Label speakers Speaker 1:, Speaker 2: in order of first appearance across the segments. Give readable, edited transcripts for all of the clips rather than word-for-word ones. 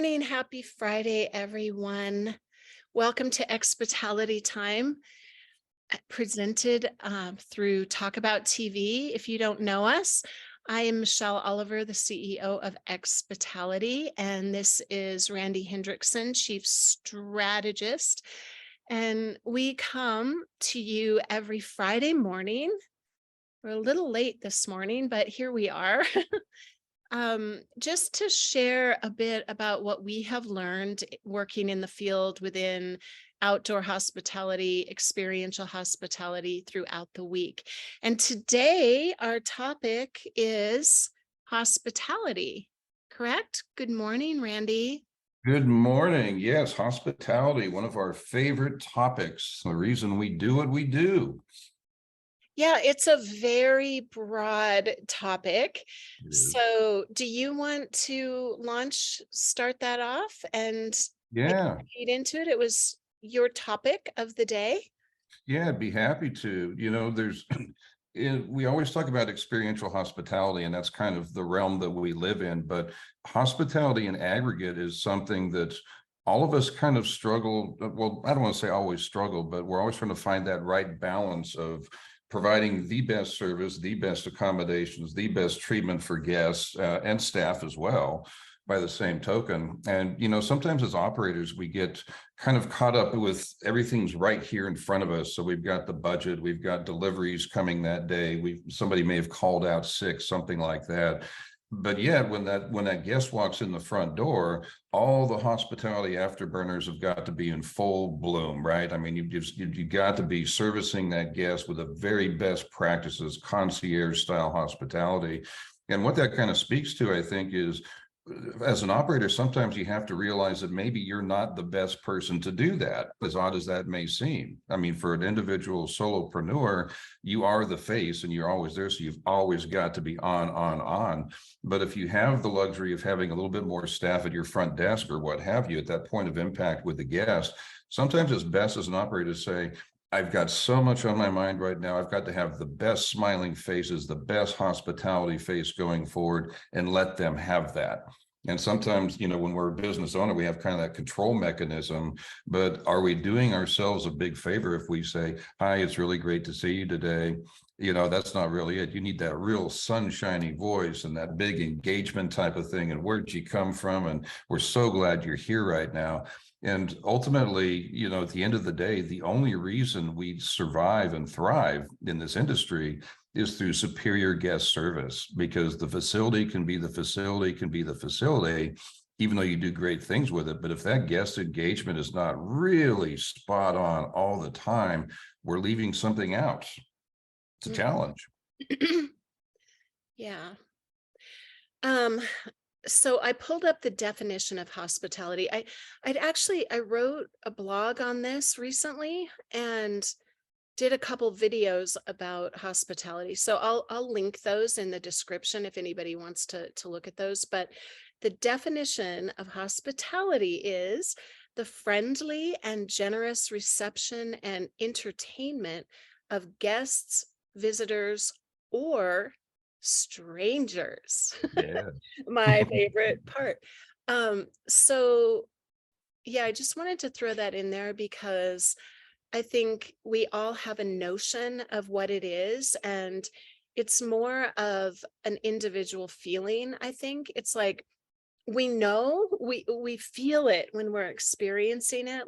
Speaker 1: morning. Happy Friday, everyone. Welcome to Expitality Time, presented through Talk About TV. If you don't know us, I am Michelle Oliver, the CEO of Expitality, and this is Randy Hendrickson, Chief Strategist. And we come to you every Friday morning. We're a little late this morning, but here we are. Just to share a bit about what we have learned working in the field within outdoor hospitality, experiential hospitality throughout the week. And today our topic is hospitality, correct? Good morning, Randy.
Speaker 2: Good morning. Yes, hospitality, one of our favorite topics. The reason we do what we do.
Speaker 1: Yeah, it's a very broad topic.
Speaker 2: It is.
Speaker 1: So do you want to start that off and
Speaker 2: Yeah,
Speaker 1: lead into it? It was your topic of the day.
Speaker 2: yeah, I'd be happy to. We always talk about experiential hospitality, and that's kind of the realm that we live in. But hospitality in aggregate is something that all of us kind of struggle. Well, I don't want to say always struggle, but we're always trying to find that right balance of providing the best service, the best accommodations, the best treatment for guests and staff as well, by the same token. And, sometimes as operators, we get kind of caught up with everything's right here in front of us. So we've got the budget, we've got deliveries coming that day. Somebody may have called out sick, something like that. But yet when that guest walks in the front door, all the hospitality afterburners have got to be in full bloom, right? I mean, you got to be servicing that guest with the very best practices, concierge style hospitality. And what that kind of speaks to, I think, is as an operator, sometimes you have to realize that maybe you're not the best person to do that, as odd as that may seem. I mean, for an individual solopreneur, you are the face and you're always there. So you've always got to be on. But if you have the luxury of having a little bit more staff at your front desk or what have you at that point of impact with the guest, sometimes it's best as an operator to say, I've got so much on my mind right now. I've got to have the best smiling faces, the best hospitality face going forward, and let them have that. And sometimes, when we're a business owner, we have kind of that control mechanism, but are we doing ourselves a big favor if we say, hi, it's really great to see you today? That's not really it. You need that real sunshiny voice and that big engagement type of thing. And where'd you come from? And we're so glad you're here right now. And ultimately, at the end of the day, the only reason we survive and thrive in this industry is through superior guest service, because the facility can be the facility, even though you do great things with it. But if that guest engagement is not really spot on all the time, we're leaving something out. It's a challenge.
Speaker 1: Yeah. So I pulled up the definition of hospitality. I wrote a blog on this recently and did a couple videos about hospitality. So I'll link those in the description if anybody wants to look at those. But the definition of hospitality is the friendly and generous reception and entertainment of guests, visitors, or strangers.
Speaker 2: Yeah.
Speaker 1: My favorite part. So yeah, I just wanted to throw that in there because I think we all have a notion of what it is, and it's more of an individual feeling. I think it's like we know we feel it when we're experiencing it,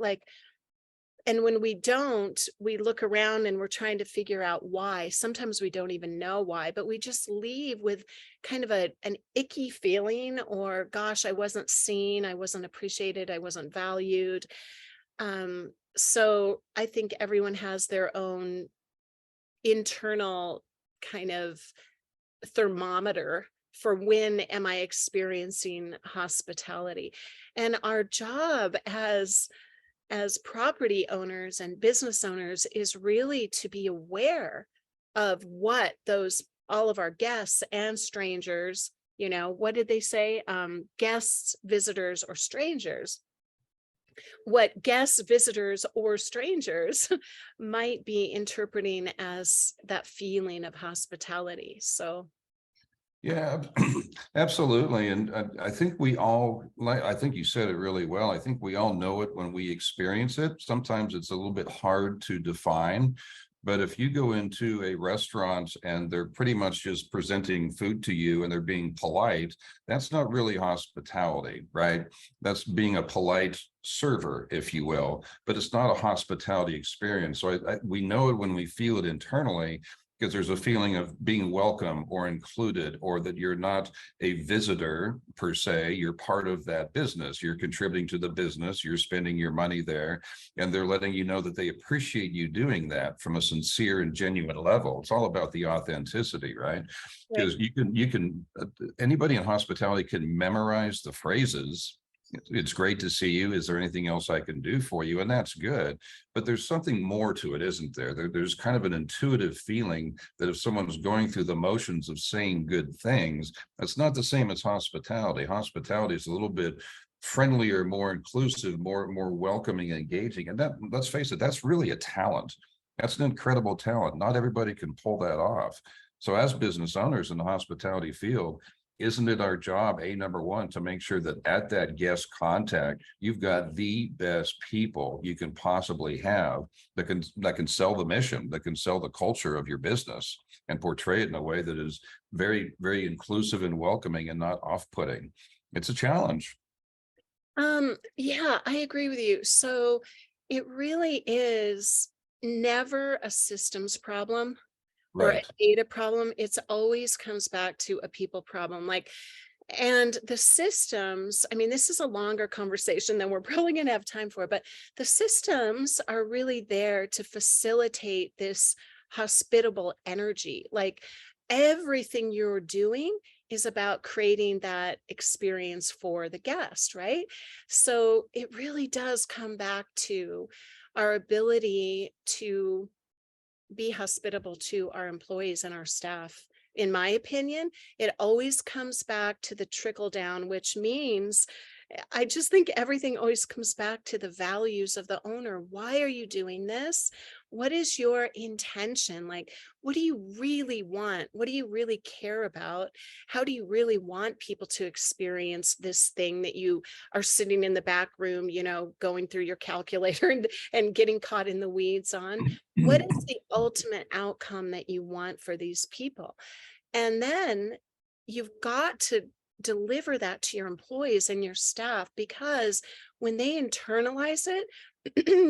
Speaker 1: and when we don't, we look around and we're trying to figure out why. Sometimes we don't even know why, but we just leave with kind of an icky feeling, or gosh, I wasn't seen, I wasn't appreciated, I wasn't valued. So I think everyone has their own internal kind of thermometer for when am I experiencing hospitality. And our job as property owners and business owners is really to be aware of what all of our guests and strangers, what did they say? Guests, visitors, or strangers. What guests, visitors, or strangers might be interpreting as that feeling of hospitality. So
Speaker 2: Yeah, absolutely. And I think we all, like, I think you said it really well. I think we all know it when we experience it. Sometimes it's a little bit hard to define. But if you go into a restaurant and they're pretty much just presenting food to you and they're being polite, that's not really hospitality, right? That's being a polite server, if you will, but it's not a hospitality experience. So we know it when we feel it internally, because there's a feeling of being welcome or included, or that you're not a visitor per se. You're part of that business. You're contributing to the business. You're spending your money there, and they're letting you know that they appreciate you doing that from a sincere and genuine level. It's all about the authenticity, right?
Speaker 1: Right.
Speaker 2: Because anybody in hospitality can memorize the phrases. It's great to see you. Is there anything else I can do for you? And that's good. But there's something more to it, isn't there? There's kind of an intuitive feeling that if someone's going through the motions of saying good things, that's not the same as hospitality. Hospitality is a little bit friendlier, more inclusive, more welcoming, engaging. And that, let's face it, that's really a talent. That's an incredible talent. Not everybody can pull that off. So as business owners in the hospitality field, isn't it our job, number one, to make sure that at that guest contact, you've got the best people you can possibly have that can sell the mission, that can sell the culture of your business and portray it in a way that is very, very inclusive and welcoming and not off-putting. It's a challenge.
Speaker 1: Yeah, I agree with you. So it really is never a systems problem or a
Speaker 2: Right.
Speaker 1: data problem. It's always comes back to a people problem. Like, and the systems, I mean, this is a longer conversation than we're probably going to have time for, but the systems are really there to facilitate this hospitable energy. Like everything you're doing is about creating that experience for the guest, right? So it really does come back to our ability to be hospitable to our employees and our staff. In my opinion, it always comes back to the trickle down, which means I just think everything always comes back to the values of the owner. Why are you doing this? What is your intention? Like, what do you really want? What do you really care about? How do you really want people to experience this thing that you are sitting in the back room, going through your calculator and getting caught in the weeds on? What is the ultimate outcome that you want for these people? And then you've got to deliver that to your employees and your staff, because when they internalize it,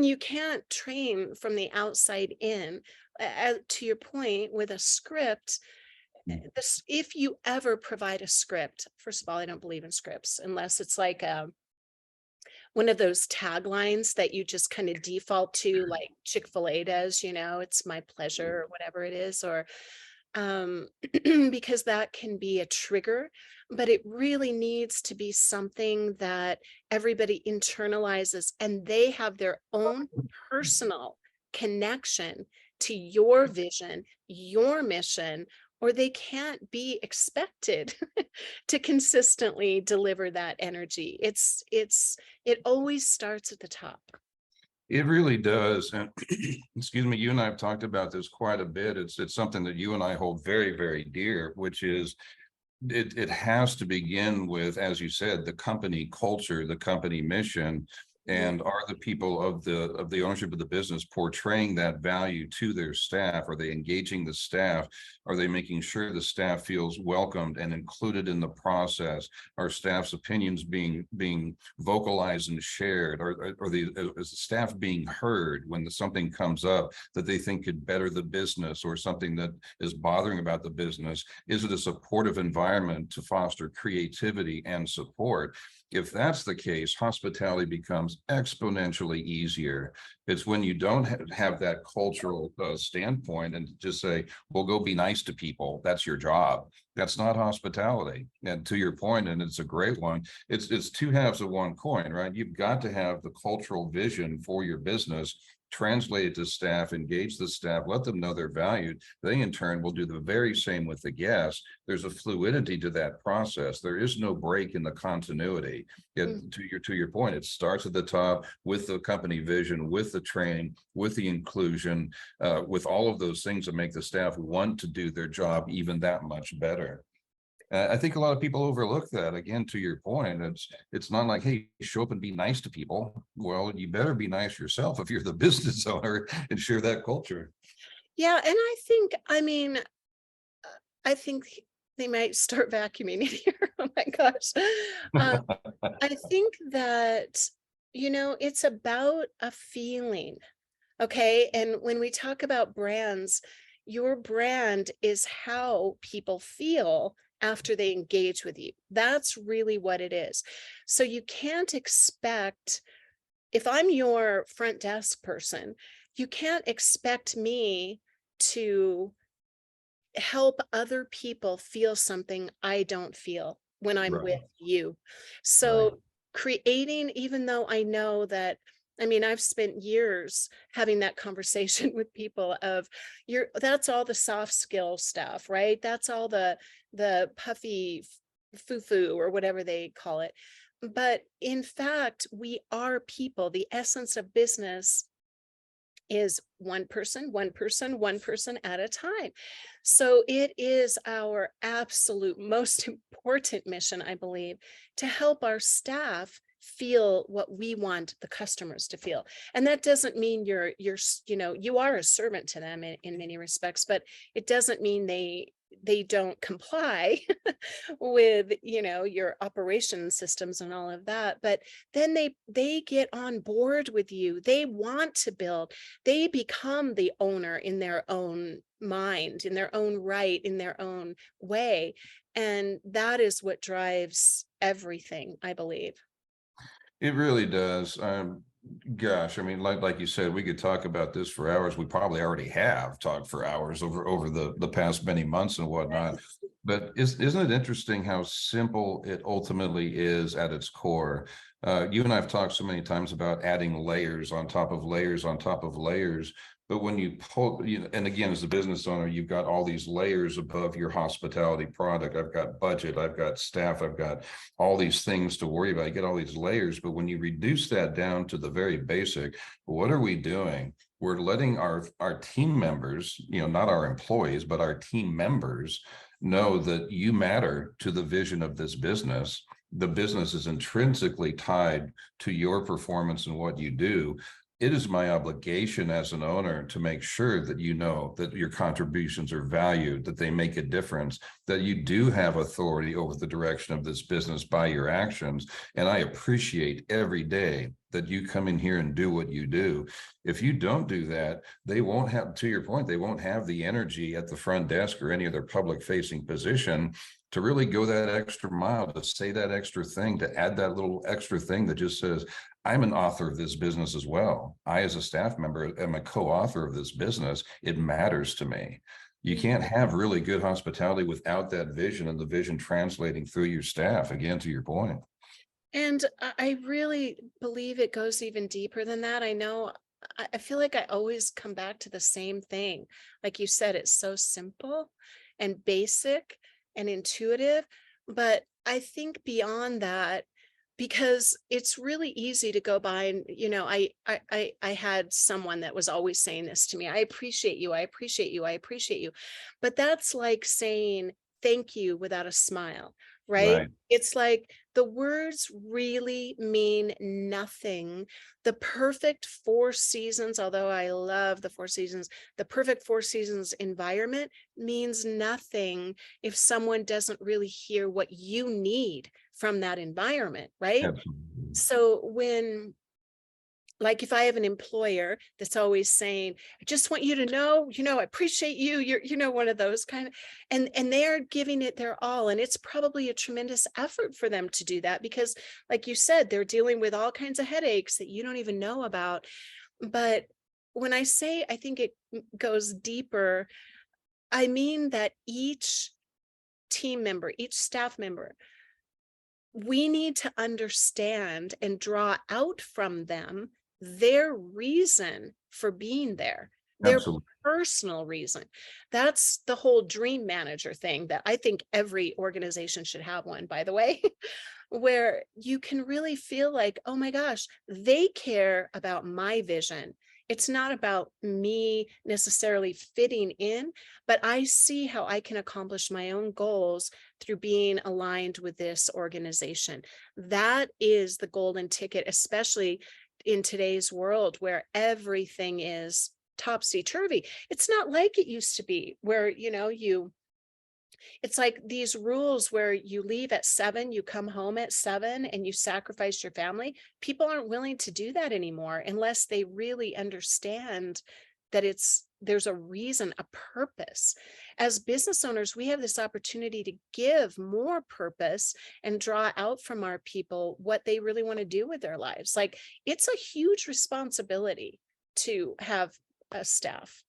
Speaker 1: you can't train from the outside in. To your point, with a script, if you ever provide a script, first of all, I don't believe in scripts unless it's like one of those taglines that you just kind of default to, like Chick-fil-A does, it's my pleasure or whatever it is, or um, because that can be a trigger, but it really needs to be something that everybody internalizes and they have their own personal connection to your vision, your mission, or they can't be expected to consistently deliver that energy. It always starts at the top.
Speaker 2: It really does. And excuse me, you and I have talked about this quite a bit. It's something that you and I hold very, very dear, which is it has to begin with, as you said, the company culture, the company mission,
Speaker 1: Mhm.
Speaker 2: and are the people of the ownership of the business portraying that value to their staff? Are they engaging the staff? Are they making sure the staff feels welcomed and included in the process? Are staff's opinions being vocalized and shared? Is the staff being heard when something comes up that they think could better the business, or something that is bothering about the business? Is it a supportive environment to foster creativity and support? If that's the case, hospitality becomes exponentially easier. It's when you don't have that cultural standpoint and just say, well, go be nice to people. That's your job. That's not hospitality. And to your point, and it's a great one, it's two halves of one coin, right? You've got to have the cultural vision for your business, translate it to staff, engage the staff, let them know they're valued. They in turn will do the very same with the guests. There's a fluidity to that process. There is no break in the continuity.
Speaker 1: Mm.
Speaker 2: To your point, it starts at the top with the company vision, with the training, with the inclusion, with all of those things that make the staff want to do their job even that much better. I think a lot of people overlook that. Again, to your point, it's not like, hey, show up and be nice to people. Well, you better be nice yourself if you're the business owner and share that culture.
Speaker 1: Yeah, and I think, I mean, I think they might start vacuuming in here. Oh my gosh. Um, I think that, it's about a feeling. Okay. And when we talk about brands, your brand is how people feel after they engage with you. That's really what it is. So you can't expect, if I'm your front desk person, you can't expect me to help other people feel something I don't feel when I'm with
Speaker 2: Right.
Speaker 1: you.
Speaker 2: Right.
Speaker 1: So creating, even though I know that, I mean, I've spent years having that conversation with people of that's all the soft skill stuff, right? That's all the puffy foo-foo or whatever they call it. But in fact, we are people. The essence of business is one person, one person, one person at a time. So it is our absolute most important mission, I believe, to help our staff feel what we want the customers to feel. And that doesn't mean you are a servant to them in many respects, but it doesn't mean they don't comply with your operation systems and all of that. But then they get on board with you. They want to build. They become the owner in their own mind, in their own right, in their own way. And that is what drives everything, I believe.
Speaker 2: It really does. Gosh, I mean, like you said, we could talk about this for hours. We probably already have talked for hours over the past many months and whatnot. But isn't it interesting how simple it ultimately is at its core? You and I have talked so many times about adding layers on top of layers on top of layers. But when you pull, and again, as a business owner, you've got all these layers above your hospitality product. I've got budget, I've got staff, I've got all these things to worry about. You get all these layers, but when you reduce that down to the very basic, what are we doing? We're letting our team members, not our employees, but our team members know that you matter to the vision of this business. The business is intrinsically tied to your performance and what you do. It is my obligation as an owner to make sure that you know that your contributions are valued, that they make a difference, that you do have authority over the direction of this business by your actions. And I appreciate every day that you come in here and do what you do. If you don't do that, they won't have, to your point, they won't have the energy at the front desk or any other public facing position to really go that extra mile, to say that extra thing, to add that little extra thing that just says, I'm an author of this business as well. I, as a staff member, am a co-author of this business. It matters to me. You can't have really good hospitality without that vision and the vision translating through your staff, again, to your point.
Speaker 1: And I really believe it goes even deeper than that. I know, I feel like I always come back to the same thing. Like you said, it's so simple and basic and intuitive. But I think beyond that, because it's really easy to go by and, I had someone that was always saying this to me: I appreciate you, I appreciate you, I appreciate you. But that's like saying thank you without a smile, right?
Speaker 2: Right.
Speaker 1: It's like the words really mean nothing. The perfect four seasons, although I love the four seasons, the perfect four seasons environment means nothing if someone doesn't really hear what you need from that environment, right?
Speaker 2: Absolutely.
Speaker 1: So like if I have an employer that's always saying, I just want you to know, I appreciate you, you're, one of those kind of, and they're giving it their all. And it's probably a tremendous effort for them to do that because, like you said, they're dealing with all kinds of headaches that you don't even know about. But when I say I think it goes deeper, I mean that each team member, each staff member, we need to understand and draw out from them their reason for being there, their
Speaker 2: Absolutely.
Speaker 1: personal reason. That's the whole dream manager thing that I think every organization should have one, by the way, where you can really feel like, oh my gosh, they care about my vision It's not about me necessarily fitting in, but I see how I can accomplish my own goals through being aligned with this organization. That is the golden ticket, especially in today's world where everything is topsy-turvy. It's not like it used to be where, it's like these rules where you leave at 7, you come home at 7, and you sacrifice your family. People aren't willing to do that anymore unless they really understand that there's a reason, a purpose. As business owners, we have this opportunity to give more purpose and draw out from our people what they really want to do with their lives. Like, it's a huge responsibility to have a staff.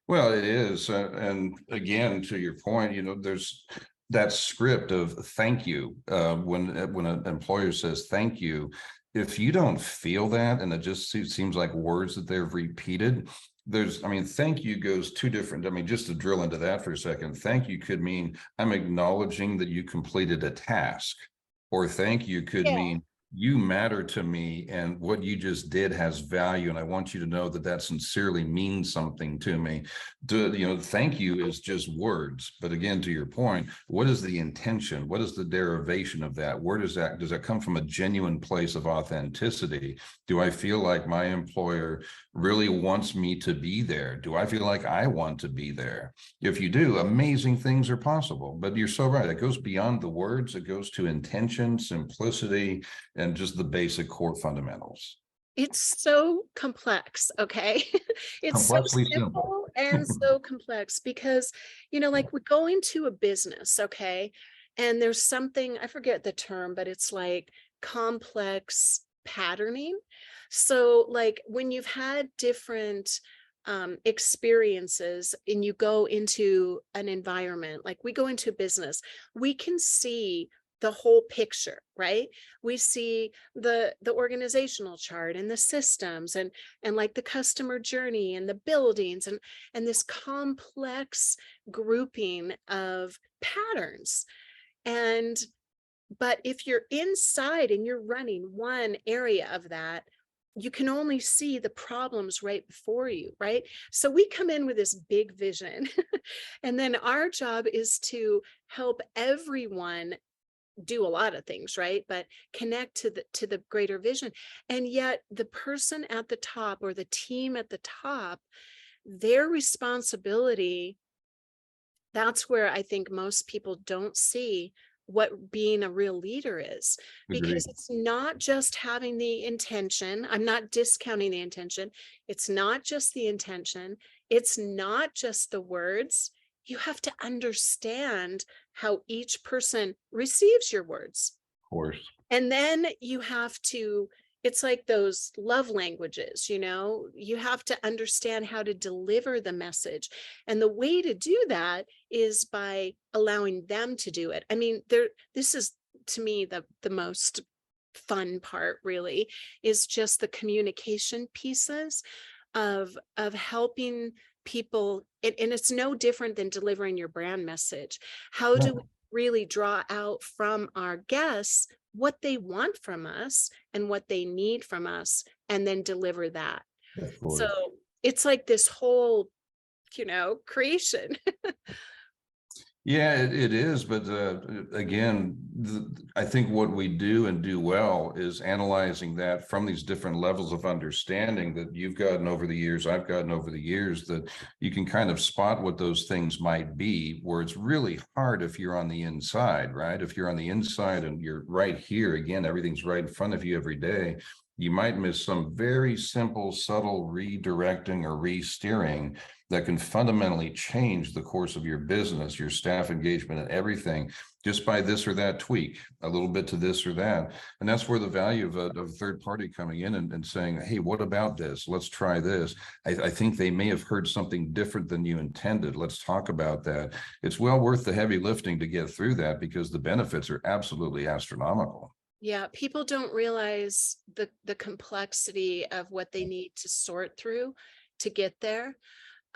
Speaker 2: Well, it is. And again, to your point, there's that script of thank you. When an employer says thank you, if you don't feel that, and it just seems like words that they've repeated, I mean, thank you goes two different. I mean, just to drill into that for a second, thank you could mean I'm acknowledging that you completed a task, or thank you could
Speaker 1: Yeah.
Speaker 2: mean you matter to me and what you just did has value, and I want you to know that that sincerely means something to me. Thank you is just words, but again, to your point, what is the intention? What is the derivation of that? Where does that come from? A genuine place of authenticity? Do I feel like my employer really wants me to be there? Do I feel like I want to be there? If you do, amazing things are possible. But you're so right, it goes beyond the words. It goes to intention, simplicity, and just the basic core fundamentals.
Speaker 1: It's so complex, okay? It's so
Speaker 2: Complexly simple.
Speaker 1: simple and so complex because, like we go into a business, okay? And there's something, I forget the term, but it's like complex patterning. So, like when you've had different experiences and you go into an environment, like we go into business, we can see the whole picture, right? We see the organizational chart and the systems and like the customer journey and the buildings and this complex grouping of patterns. And but if you're inside and you're running one area of that, you can only see the problems right before you, right? So we come in with this big vision and then our job is to help everyone do a lot of things, right? But connect to the greater vision. And yet the person at the top or the team at the top, their responsibility, that's where I think most people don't see what being a real leader is,
Speaker 2: Agreed.
Speaker 1: because it's not just having the intention. I'm not discounting the intention. It's not just the intention. It's not just the words. You have to understand how each person receives your words.
Speaker 2: Of course.
Speaker 1: And then you have to, it's like those love languages, you have to understand how to deliver the message. And the way to do that is by allowing them to do it. I mean, this is to me the most fun part really is just the communication pieces of helping people. And it's no different than delivering your brand message. How do we
Speaker 2: No,
Speaker 1: really draw out from our guests what they want from us and what they need from us and then deliver that?
Speaker 2: of
Speaker 1: So
Speaker 2: course.
Speaker 1: it's like this whole creation.
Speaker 2: Yeah, it is. But again, I think what we do and do well is analyzing that from these different levels of understanding that you've gotten over the years, I've gotten over the years, that you can kind of spot what those things might be, where it's really hard if you're on the inside, right? If you're on the inside and you're right here, again, everything's right in front of you every day. You might miss some very simple, subtle redirecting or re-steering that can fundamentally change the course of your business, your staff engagement, and everything, just by this or that tweak, a little bit to this or that. And that's where the value of a third party coming in and saying, hey, what about this? Let's try this. I think they may have heard something different than you intended. Let's talk about that. It's well worth the heavy lifting to get through that because the benefits are absolutely astronomical.
Speaker 1: Yeah, people don't realize the complexity of what they need to sort through to get there.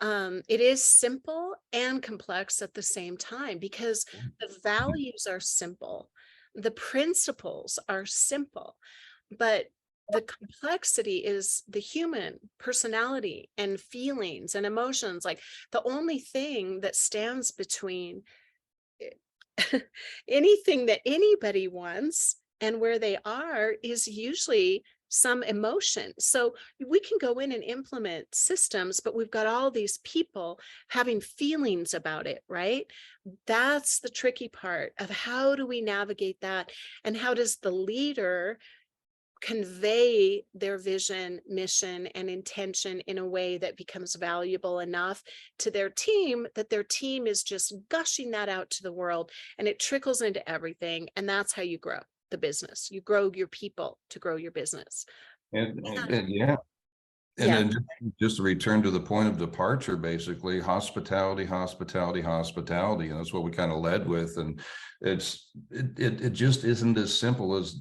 Speaker 1: It is simple and complex at the same time because the values are simple, the principles are simple, but The complexity is the human personality and feelings and emotions. Like the only thing that stands between anything that anybody wants and where they are is usually some emotion. So we can go in and implement systems, but we've got all these people having feelings about it, right? That's the tricky part of how do we navigate that? And how does the leader convey their vision, mission, and intention in a way that becomes valuable enough to their team that their team is just gushing that out to the world and it trickles into everything. And that's how you grow the business. You grow your people to grow your business.
Speaker 2: And yeah, and
Speaker 1: Yeah.
Speaker 2: then just to return to the point of departure, basically hospitality, hospitality, hospitality, and that's what we kind of led with. And it just isn't as simple as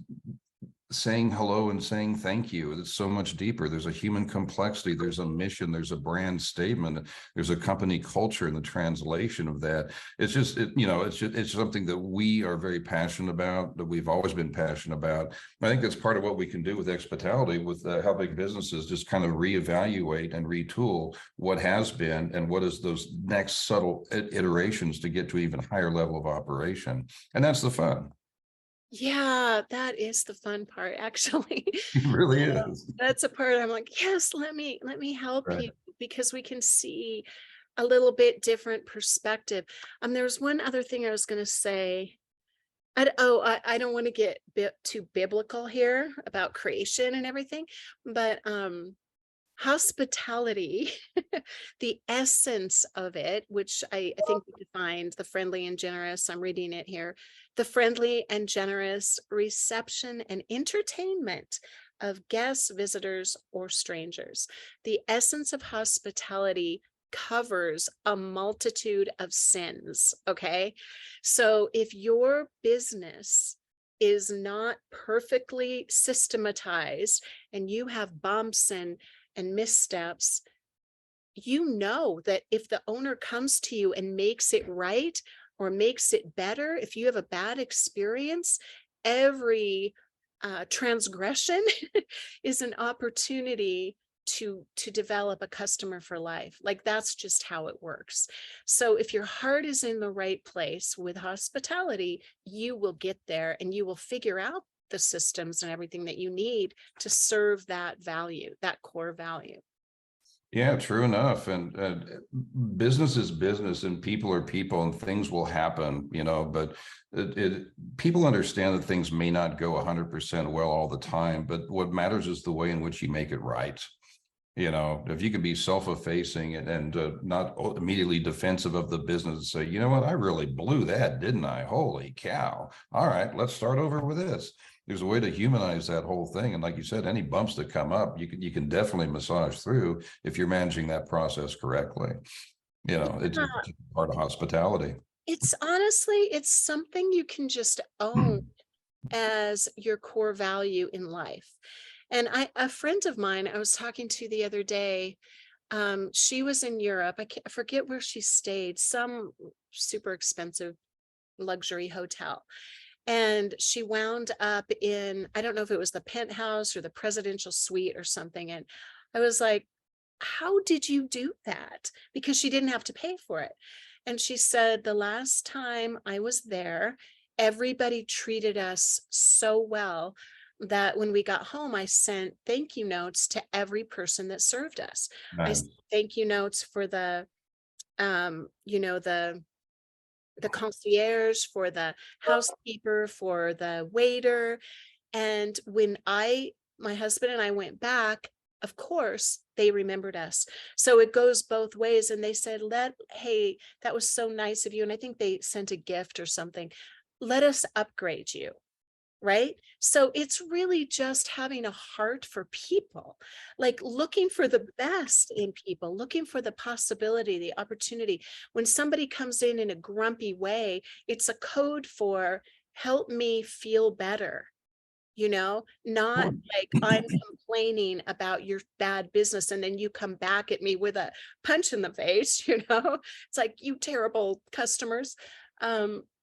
Speaker 2: saying hello and saying thank you. It's so much deeper. There's a human complexity, there's a mission, there's a brand statement, there's a company culture in the translation of that. It's just it's something that we are very passionate about, that we've always been passionate about. I think that's part of what we can do with Expitality, with helping businesses just kind of reevaluate and retool what has been and what is those next subtle iterations to get to even higher level of operation. And that's the fun.
Speaker 1: Yeah, that is the fun part, actually.
Speaker 2: It really is.
Speaker 1: That's a part I'm like, yes, let me help
Speaker 2: Right.
Speaker 1: you because we can see a little bit different perspective. There's one other thing I was going to say. I don't want to get too biblical here about creation and everything, but hospitality, the essence of it, which I think we defined the friendly and generous. I'm reading it here. The friendly and generous reception and entertainment of guests, visitors, or strangers. The essence of hospitality covers a multitude of sins. Okay. So if your business is not perfectly systematized and you have bumps and missteps, you know that if the owner comes to you and makes it right or makes it better, if you have a bad experience, every transgression is an opportunity to develop a customer for life. Like that's just how it works. So if your heart is in the right place with hospitality, you will get there and you will figure out the systems and everything that you need to serve that value, that core value.
Speaker 2: Yeah, true enough. And business is business, and people are people, and things will happen, but people understand that things may not go 100% well all the time, but what matters is the way in which you make it right. If you can be self-effacing and not immediately defensive of the business, say, you know what, I really blew that, didn't I? Holy cow. All right, let's start over with this. There's a way to humanize that whole thing. And like you said, any bumps that come up, you can definitely massage through if you're managing that process correctly. It's
Speaker 1: Yeah,
Speaker 2: part of hospitality.
Speaker 1: it's honestly, it's something you can just own as your core value in life. And a friend of mine I was talking to the other day, she was in Europe. I forget where she stayed, some super expensive luxury hotel. And she wound up in, I don't know if it was the penthouse or the presidential suite or something. And I was like, how did you do that? Because she didn't have to pay for it. And she said, the last time I was there, everybody treated us so well that when we got home, I sent thank you notes to every person that served us. I sent
Speaker 2: Nice.
Speaker 1: thank you notes for the, the concierge, for the housekeeper, for the waiter. And when my husband and I went back, of course, they remembered us. So it goes both ways. And they said, hey, that was so nice of you. And I think they sent a gift or something. Let us upgrade you. Right. So it's really just having a heart for people, like looking for the best in people, looking for the possibility, the opportunity. When somebody comes in a grumpy way, it's a code for help me feel better, not
Speaker 2: Sure.
Speaker 1: like I'm complaining about your bad business and then you come back at me with a punch in the face, it's like, you terrible customers.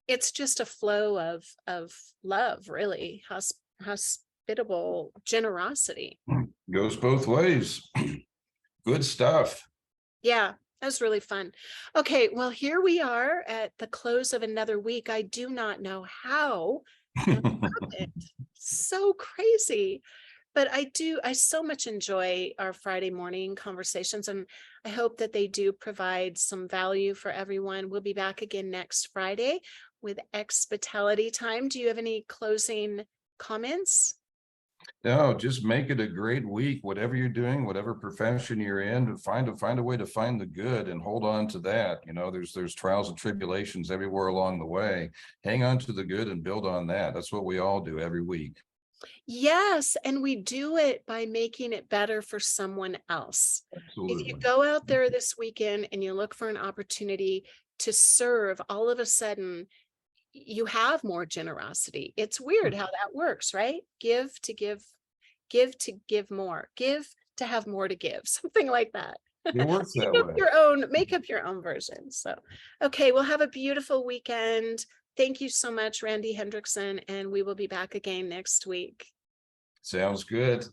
Speaker 1: It's just a flow of love, really. hospitable generosity.
Speaker 2: Goes both ways. Good stuff.
Speaker 1: Yeah, that was really fun. Okay, well, here we are at the close of another week. I do not know how that happened. So crazy. But I so much enjoy our Friday morning conversations, and I hope that they do provide some value for everyone. We'll be back again next Friday with Expitality time. Do you have any closing comments?
Speaker 2: No, just make it a great week, whatever you're doing, whatever profession you're in, find a way to find the good and hold on to that. You know, there's trials and tribulations everywhere along the way. Hang on to the good and build on that. That's what we all do every week.
Speaker 1: Yes, and we do it by making it better for someone else. If you
Speaker 2: Absolutely.
Speaker 1: go out there this weekend and you look for an opportunity to serve, all of a sudden you have more generosity. It's weird how that works, right? Give to give more, give to have more to give, something like that.
Speaker 2: It works that way.
Speaker 1: Make up your own version. So, okay, well, have a beautiful weekend. Thank you so much, Randy Hendrickson, and we will be back again next week.
Speaker 2: Sounds good.